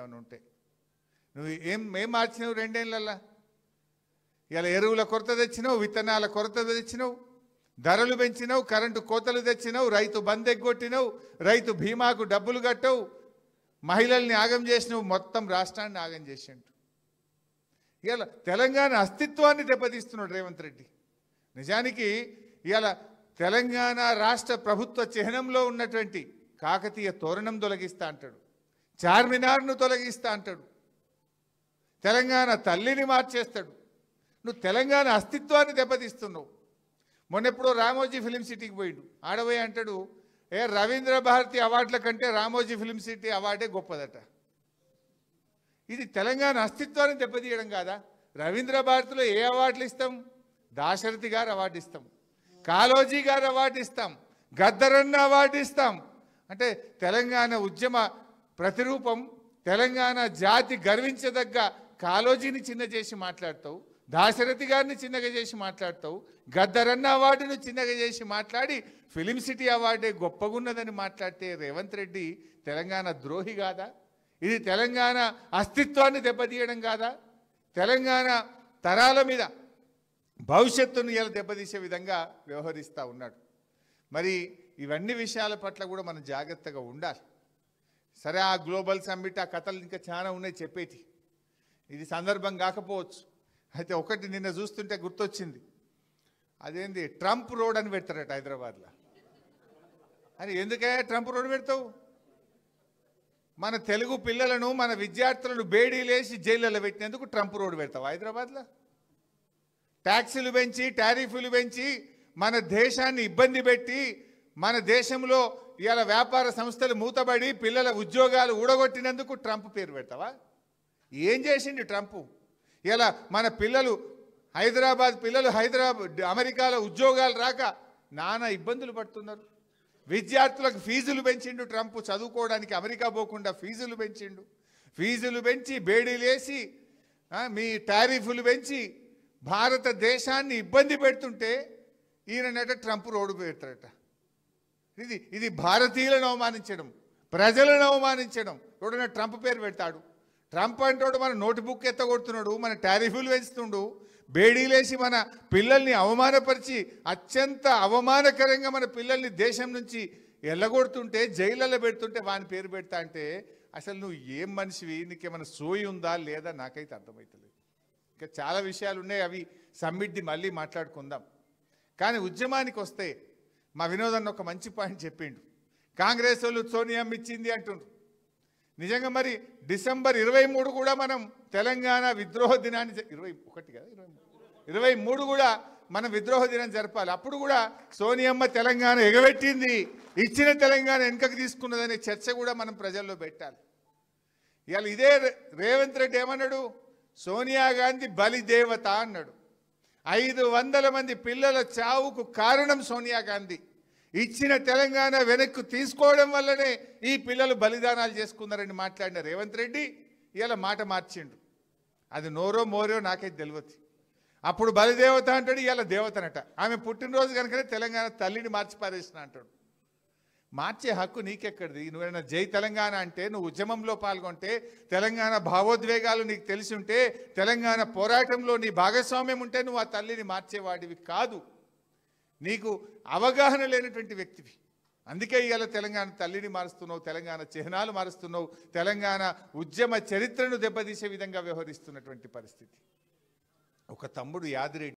ఏమైనా ఉంటే నువ్వు ఏం మార్చినావు 2 ఏళ్లలో? ఇలా ఎరువుల కొరత తెచ్చినావు, విత్తనాల కొరత తెచ్చినావు, ధరలు పెంచినావు, కరెంటు కోతలు తెచ్చినావు, రైతు బంద్ ఎగ్గొట్టినావు, రైతు బీమాకు డబ్బులు కట్టవు, మహిళల్ని ఆగం చేసినావు, మొత్తం రాష్ట్రాన్ని ఆగం చేసిండు. ఇలా తెలంగాణ అస్తిత్వాన్ని దెబ్బతీస్తున్నాడు రేవంత్ రెడ్డి. నిజానికి ఇలా తెలంగాణ రాష్ట్ర ప్రభుత్వ చిహ్నంలో ఉన్నటువంటి కాకతీయ తోరణం తొలగిస్తా అంటాడు, చార్మినార్ను తొలగిస్తా అంటాడు, తెలంగాణ తల్లిని మార్చేస్తాడు. నువ్వు తెలంగాణ అస్తిత్వాన్ని దెబ్బతీస్తున్నావు. మొన్నెప్పుడో రామోజీ ఫిలిం సిటీకి పోయిండు. ఆడపోయి అంటాడు, రవీంద్ర భారతి అవార్డుల కంటే రామోజీ ఫిలిం సిటీ అవార్డే గొప్పదట. ఇది తెలంగాణ అస్తిత్వాన్ని దెబ్బతీయడం కాదా? రవీంద్ర భారతిలో ఏ అవార్డులు ఇస్తాం? దాశరథి గారు అవార్డు ఇస్తాం, కాళోజీ గారు అవార్డు ఇస్తాం, గద్దరన్న అవార్డు ఇస్తాం. అంటే తెలంగాణ ఉద్యమ ప్రతిరూపం, తెలంగాణ జాతి గర్వించదగ్గ కాళోజీని చిన్న చేసి మాట్లాడతావు, దాశరథి గారిని చిన్నగా చేసి మాట్లాడతావు, గద్దరన్న అవార్డును చిన్నగా చేసి మాట్లాడి ఫిలిం సిటీ అవార్డే గొప్పగున్నదని మాట్లాడితే రేవంత్ రెడ్డి తెలంగాణ ద్రోహి కాదా? ఇది తెలంగాణ అస్తిత్వాన్ని దెబ్బతీయడం కాదా? తెలంగాణ తరాల మీద భవిష్యత్తును ఇలా దెబ్బతీసే విధంగా వ్యవహరిస్తూ ఉన్నాడు. మరి ఇవన్నీ విషయాల పట్ల కూడా మనం జాగ్రత్తగా ఉండాలి. సరే, ఆ గ్లోబల్ సమ్మిట్ ఆ కథలు ఇంకా చాలా ఉన్నాయి చెప్పేటి, ఇది సందర్భం కాకపోవచ్చు. అయితే ఒకటి నిన్న చూస్తుంటే గుర్తొచ్చింది, అదేంది ట్రంప్ రోడ్ అని పెడతారట హైదరాబాద్లో. అని ఎందుకే ట్రంప్ రోడ్ పెడతావు? మన తెలుగు పిల్లలను, మన విద్యార్థులను బేడీలేసి జైళ్ళలో పెట్టినందుకు ట్రంప్ రోడ్ పెడతావు హైదరాబాద్లో? ట్యాక్సులు పెంచి, టారిఫ్లు పెంచి మన దేశాన్ని ఇబ్బంది పెట్టి, మన దేశంలో ఇలా వ్యాపార సంస్థలు మూతబడి పిల్లల ఉద్యోగాలు ఊడగొట్టినందుకు ట్రంప్ పేరు పెడతావా? ఏం చేసిండు ట్రంప్? ఇలా మన పిల్లలు అమెరికాలో ఉద్యోగాలు రాక నానా ఇబ్బందులు పడుతున్నారు. విద్యార్థులకు ఫీజులు పెంచిండు ట్రంప్, చదువుకోవడానికి అమెరికా పోకుండా ఫీజులు పెంచిండు. ఫీజులు పెంచి, బేడీలేసి, మీ టారిఫ్లు పెంచి భారతదేశాన్ని ఇబ్బంది పెడుతుంటే ఈయనట ట్రంప్ రోడ్డు పెడతారట. ఇది భారతీయులను అవమానించడం, ప్రజలను అవమానించడం. ఎవడన్నా ట్రంప్ పేరు పెడతాడు? ట్రంప్ అంటాడు మన నోట్బుక్ ఎత్తగొడుతున్నాడు, మన టారిఫ్లు పెంచుతుండు, బేడీలేసి మన పిల్లల్ని అవమానపరిచి అత్యంత అవమానకరంగా మన పిల్లల్ని దేశం నుంచి ఎల్లగొడుతుంటే, జైళ్ళలో పెడుతుంటే వాని పేరు పెడతా అంటే అసలు నువ్వు ఏం మనిషివి? నీకేమైనా సోయి ఉందా లేదా? నాకైతే అర్థమవుతలేదు. ఇంకా చాలా విషయాలు ఉన్నాయి, అవి సమ్మిట్ది మళ్ళీ మాట్లాడుకుందాం. కానీ ఉద్యమానికి వస్తే మా వినోదన్న ఒక మంచి పాయింట్ చెప్పిండు. కాంగ్రెస్ వాళ్ళు సోనియమ్మ ఇచ్చింది అంటుండ్రు. నిజంగా మరి డిసెంబర్ 23 కూడా మనం తెలంగాణ విద్రోహ దినాన్ని 21 కదా 23 కూడా మనం విద్రోహ దినం జరపాలి. అప్పుడు కూడా సోనియమ్మ తెలంగాణ ఎగబెట్టింది, ఇచ్చిన తెలంగాణ వెనుకకు తీసుకున్నదనే చర్చ కూడా మనం ప్రజల్లో పెట్టాలి. ఇవాళ ఇదే రేవంత్ రెడ్డి ఏమన్నాడు? సోనియా గాంధీ బలిదేవత అన్నాడు. 500 మంది పిల్లల చావుకు కారణం సోనియా గాంధీ. ఇచ్చిన తెలంగాణ వెనక్కు తీసుకోవడం వల్లనే ఈ పిల్లలు బలిదానాలు చేసుకున్నారని మాట్లాడిన రేవంత్ రెడ్డి ఇలా మాట మార్చిండు. అది నోరో మోరో నాకైతే తెలియదు. అప్పుడు బలిదేవత అంటాడు, ఇలా దేవతనట. ఆమె పుట్టినరోజు కనుకనే తెలంగాణ తల్లిని మార్చి పారేసిన అంటాడు. మార్చే హక్కు నీకెక్కడిది? నువ్వేమైనా జై తెలంగాణ అంటే, నువ్వు ఉద్యమంలో పాల్గొంటే, తెలంగాణ భావోద్వేగాలు నీకు తెలిసి ఉంటే, తెలంగాణ పోరాటంలో నీ భాగస్వామ్యం ఉంటే నువ్వు ఆ తల్లిని మార్చేవాడివి కాదు. నీకు అవగాహన లేనటువంటి వ్యక్తివి. అందుకే ఇవాళ తెలంగాణ తల్లిని మారుస్తున్నావు, తెలంగాణ చిహ్నాలు మారుస్తున్నావు, తెలంగాణ ఉద్యమ చరిత్రను దెబ్బతీసే విధంగా వ్యవహరిస్తున్నటువంటి పరిస్థితి. ఒక తమ్ముడు యాదిరెడ్డి